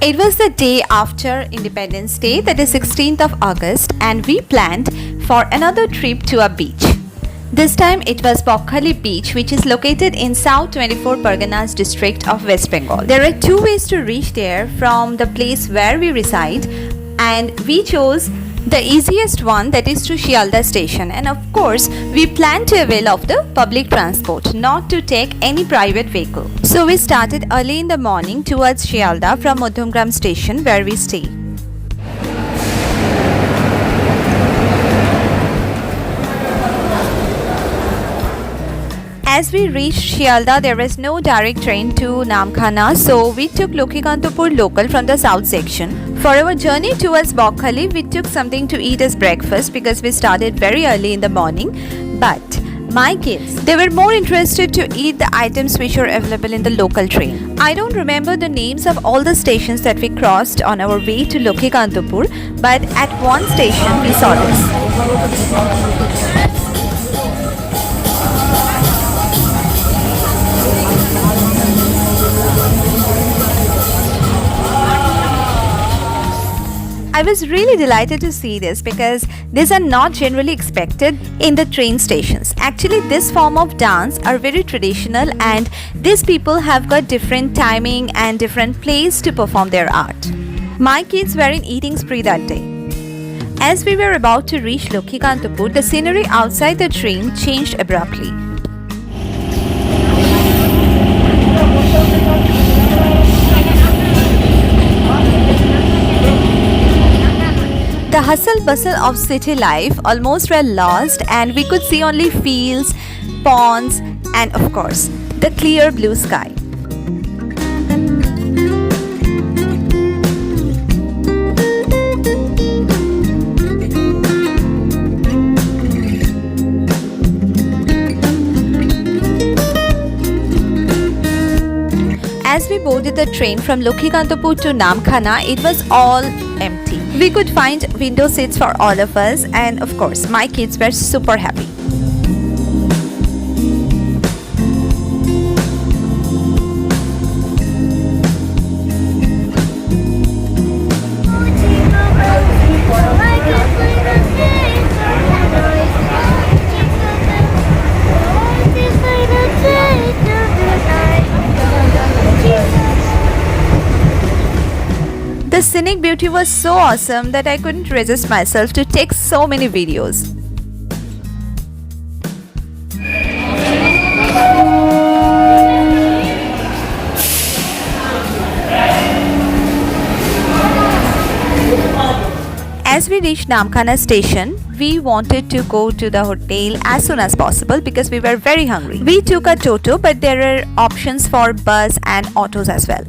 It was the day after Independence Day, that is 16th of August, and we planned for another trip to a beach. This time it was Bokhali Beach, which is located in South 24 Parganas district of West Bengal. There are two ways to reach there from the place where we reside, and we chose the easiest one, that is to Shialda station, and of course we plan to avail of the public transport, not to take any private vehicle. So we started early in the morning towards Shialda from Madhyamgram station where we stay. As we reached Shialda, there was no direct train to Namkhana, so we took Lokikantapur local from the south section. For our journey towards Bokhali, we took something to eat as breakfast because we started very early in the morning. But my kids, they were more interested to eat the items which are available in the local train. I don't remember the names of all the stations that we crossed on our way to Lokikantapur, but at one station we saw this. I was really delighted to see this because these are not generally expected in the train stations. Actually, this form of dance are very traditional, and these people have got different timing and different place to perform their art. My kids were in eating spree that day. As we were about to reach Lokikantapur, the scenery outside the train changed abruptly. The hustle bustle of city life almost were lost, and we could see only fields, ponds, and of course, the clear blue sky. As we boarded the train from Lokikantapur to Namkhana, it was all empty. We could find window seats for all of us, and of course, my kids were super happy. The scenic beauty was so awesome that I couldn't resist myself to take so many videos. As we reached Namkhana station, we wanted to go to the hotel as soon as possible because we were very hungry. We took a Toto, but there are options for bus and autos as well.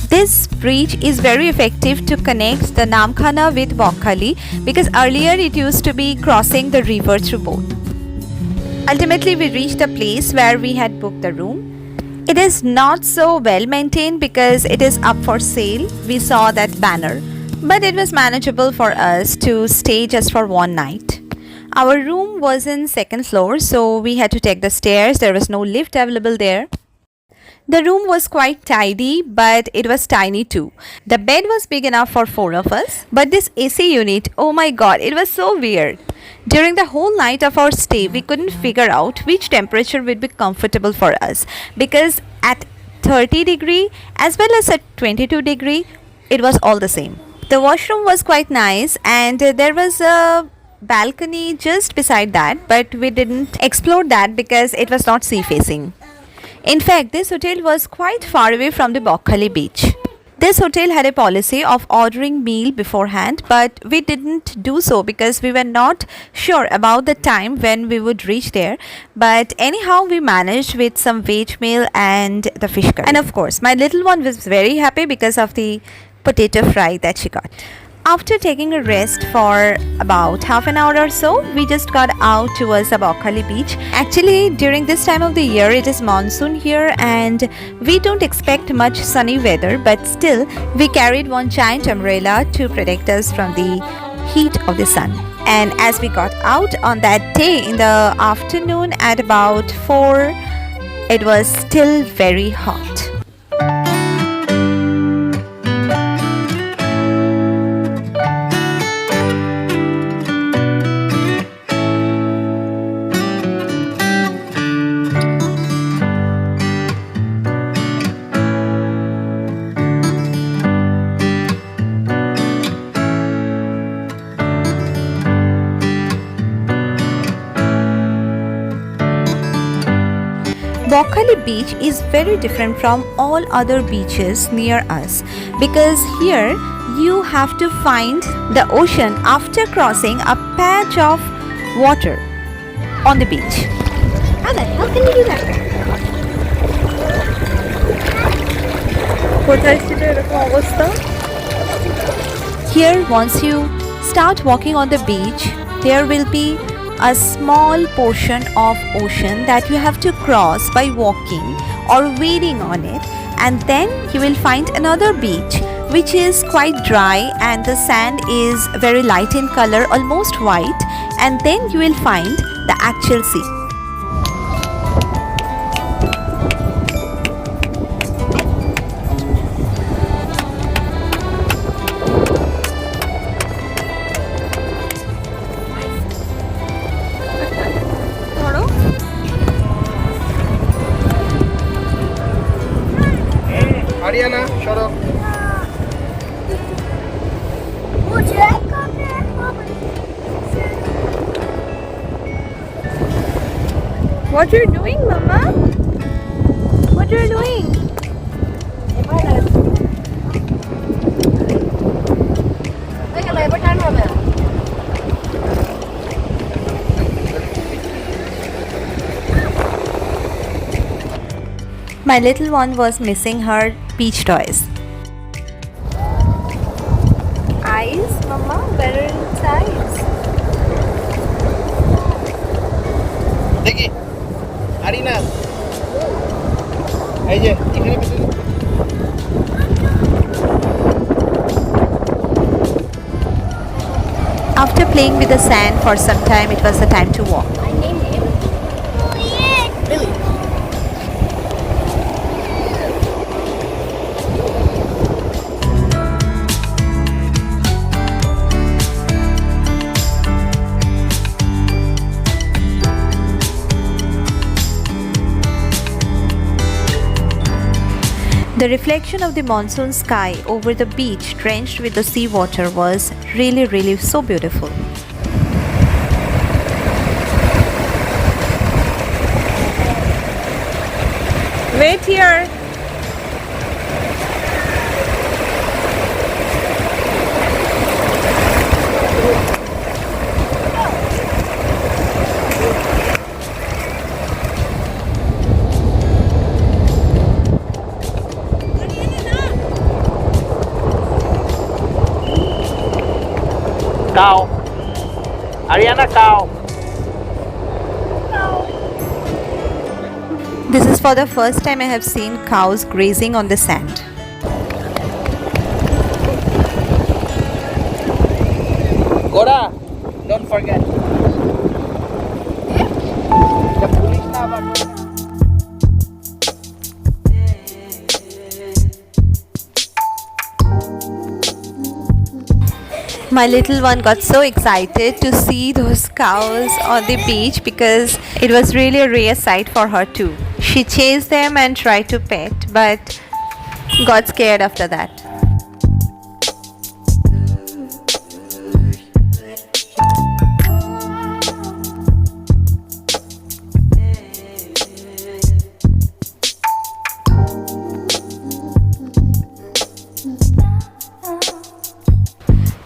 This bridge is very effective to connect the Namkhana with Bokhali because earlier it used to be crossing the river through both. Ultimately, we reached the place where we had booked the room. It is not so well maintained because it is up for sale. We saw that banner, but it was manageable for us to stay just for one night. Our room was in second floor, so we had to take the stairs. There was no lift available there. The room was quite tidy, but it was tiny too. The bed was big enough for 4 of us, but this AC unit, oh my god, it was so weird. During the whole night of our stay, we couldn't figure out which temperature would be comfortable for us because at 30 degree as well as at 22 degree, it was all the same. The washroom was quite nice, and there was a balcony just beside that, but we didn't explore that because it was not sea facing. In fact, this hotel was quite far away from the Bokhali beach. This hotel had a policy of ordering meal beforehand, but we didn't do so because we were not sure about the time when we would reach there. But anyhow, we managed with some veg meal and the fish curry. And of course, my little one was very happy because of the potato fry that she got. After taking a rest for about half an hour or so, we just got out towards the Bokhali beach. Actually, during this time of the year, it is monsoon here and we don't expect much sunny weather, but still, we carried one giant umbrella to protect us from the heat of the sun. And as we got out on that day in the afternoon at about 4, it was still very hot. Bokhali beach is very different from all other beaches near us because here you have to find the ocean after crossing a patch of water on the beach. How the hell can you do that? Here, once you start walking on the beach, there will be a small portion of ocean that you have to cross by walking or wading on it, and then you will find another beach which is quite dry and the sand is very light in color, almost white, and then you will find the actual sea. Ariana, shut up. What you're doing, Mama? What you're doing? My little one was missing her beach toys. Eyes, Mama? Where are its eyes? দেখি আরিনা এই যে এখানে বসে After playing with the sand for some time, it was the time to walk. I named him Billy. The reflection of the monsoon sky over the beach drenched with the seawater was really so beautiful. Wait here. Cow. Ariana, cow. This is for the first time I have seen cows grazing on the sand. Gora, don't forget. The police na ba? My little one got so excited to see those cows on the beach because it was really a rare sight for her too. She chased them and tried to pet, but got scared after that.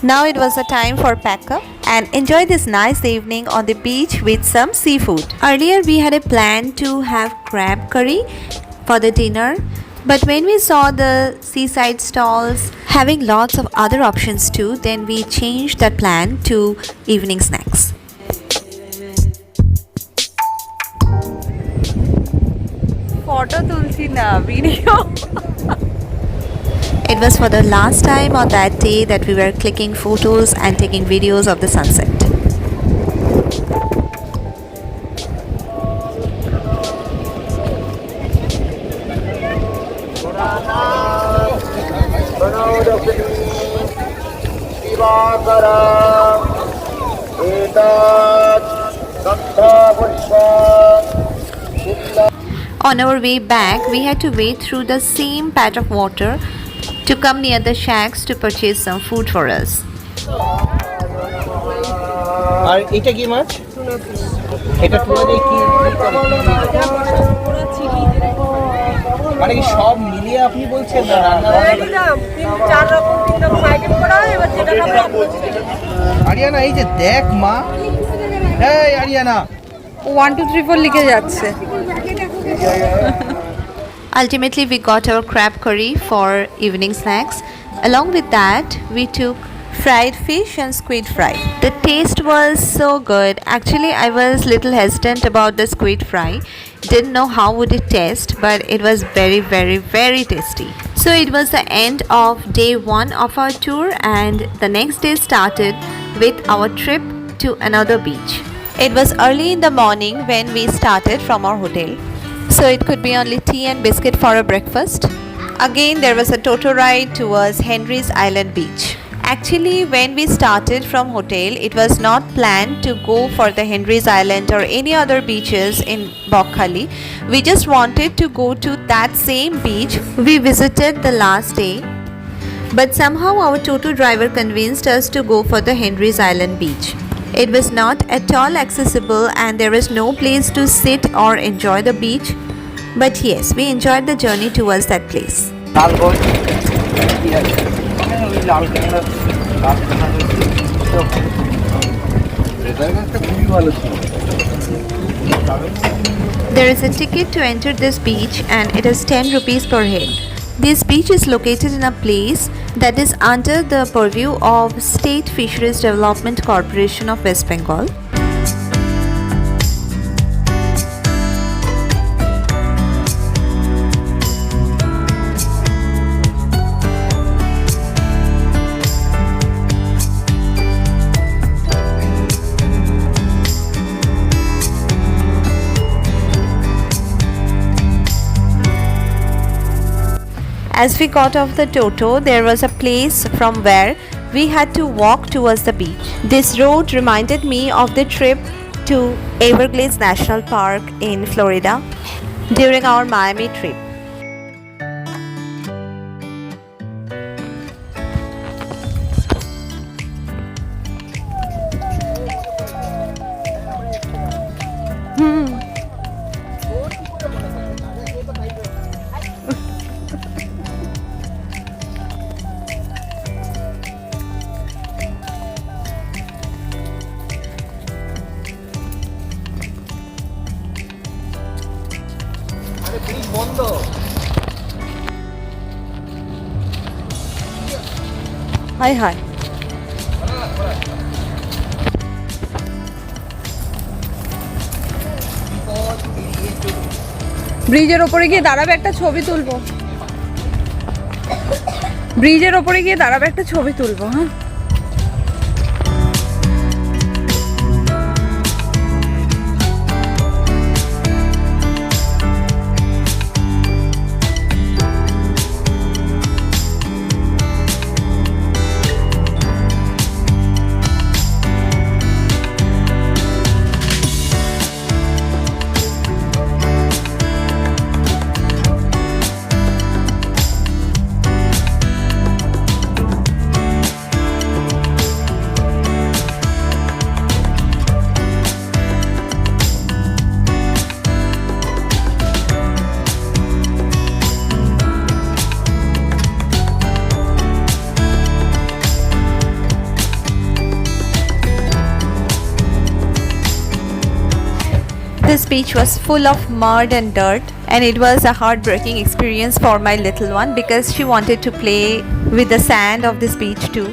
Now it was a time for pack up and enjoy this nice evening on the beach with some seafood. Earlier we had a plan to have crab curry for the dinner, but when we saw the seaside stalls having lots of other options too, then we changed that plan to evening snacks. Photo tulsi na video. It was for the last time on that day that we were clicking photos and taking videos of the sunset. On our way back, we had to wade through the same patch of water to come near the shacks to purchase some food for us. আর এটা কি মাছ? এটা tuna দিয়ে কি মানে কি সব মিলিয়ে আপনি বলছেন না রান্না আরিয়ানা এই যে দেখ মা এই আরিয়ানা 1 2 3 4 লিখে যাচ্ছে Ultimately, we got our crab curry for evening snacks. Along with that, we took fried fish and squid fry. The taste was so good. Actually, I was little hesitant about the squid fry. Didn't know how would it taste, but it was very tasty. So it was the end of day 1 of our tour, and the next day started with our trip to another beach. It was early in the morning when we started from our hotel, so it could be only tea and biscuit for a breakfast. Again, there was a Toto ride towards Henry's Island beach. Actually, when we started from hotel, it was not planned to go for the Henry's Island or any other beaches in Bokhali. We just wanted to go to that same beach we visited the last day. But somehow our Toto driver convinced us to go for the Henry's Island beach. It was not at all accessible and there was no place to sit or enjoy the beach. But yes, we enjoyed the journey towards that place. There is a ticket to enter this beach and it is 10 rupees per head. This beach is located in a place that is under the purview of State Fisheries Development Corporation of West Bengal. As we got off the Toto, there was a place from where we had to walk towards the beach. This road reminded me of the trip to Everglades National Park in Florida during our Miami trip. বন্ধ high high ব্রিজের ওপরে গিয়ে দাঁড়াবে একটা ছবি তুলবো ব্রিজের ওপরে গিয়ে দাঁড়াবে একটা ছবি তুলবো হ্যাঁ This beach was full of mud and dirt, and it was a heartbreaking experience for my little one because she wanted to play with the sand of this beach too.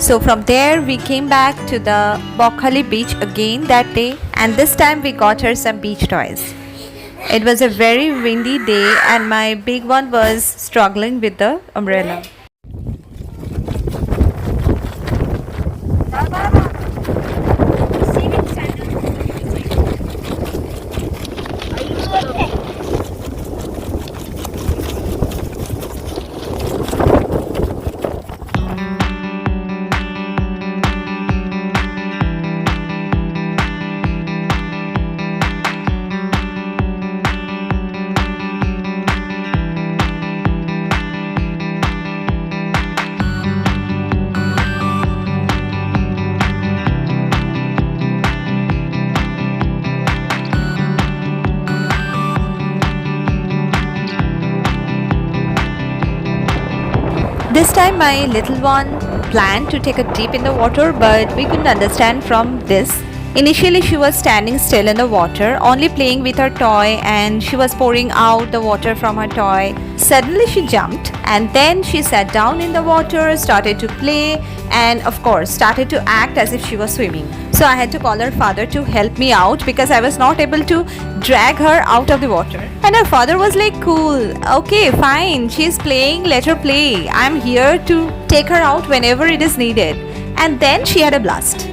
So from there we came back to the Bokhali beach again that day, and this time we got her some beach toys. It was a very windy day and my big one was struggling with the umbrella. This time my little one planned to take a dip in the water, but we couldn't understand from this. Initially she was standing still in the water, only playing with her toy, and she was pouring out the water from her toy. Suddenly she jumped and then she sat down in the water, started to play, and of course started to act as if she was swimming. So I had to call her father to help me out because I was not able to drag her out of the water. And her father was like, cool, okay, fine, she's playing, let her play. I'm here to take her out whenever it is needed. And then she had a blast.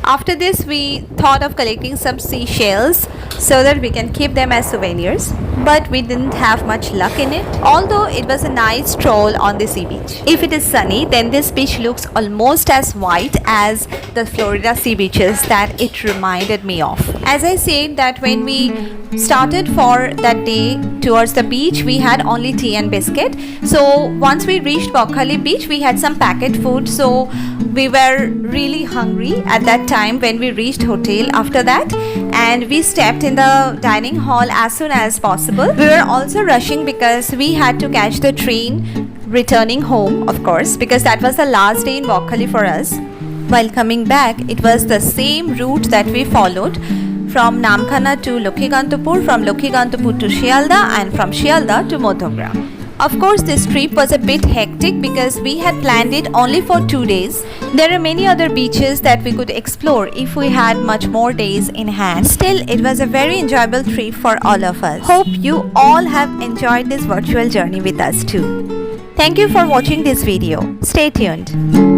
After this, we thought of collecting some seashells so that we can keep them as souvenirs, but we didn't have much luck in it, although it was a nice stroll on the sea beach. If it is sunny, then this beach looks almost as white as the Florida sea beaches that it reminded me of. As I said that when we started for that day towards the beach, we had only tea and biscuit. So once we reached Bokhali beach, we had some packet food, so we were really hungry at that time when we reached hotel after that, and we stepped in the dining hall as soon as possible. We were also rushing because we had to catch the train returning home, of course, because that was the last day in Bokhali for us. While coming back, it was the same route that we followed from Namkhana to Lokhigantupur, from Lokhigantupur to Shialda, and from Shialda to Modhogra. Of course, this trip was a bit hectic because we had planned it only for 2 days. There are many other beaches that we could explore if we had much more days in hand. Still, it was a very enjoyable trip for all of us. Hope you all have enjoyed this virtual journey with us too. Thank you for watching this video. Stay tuned.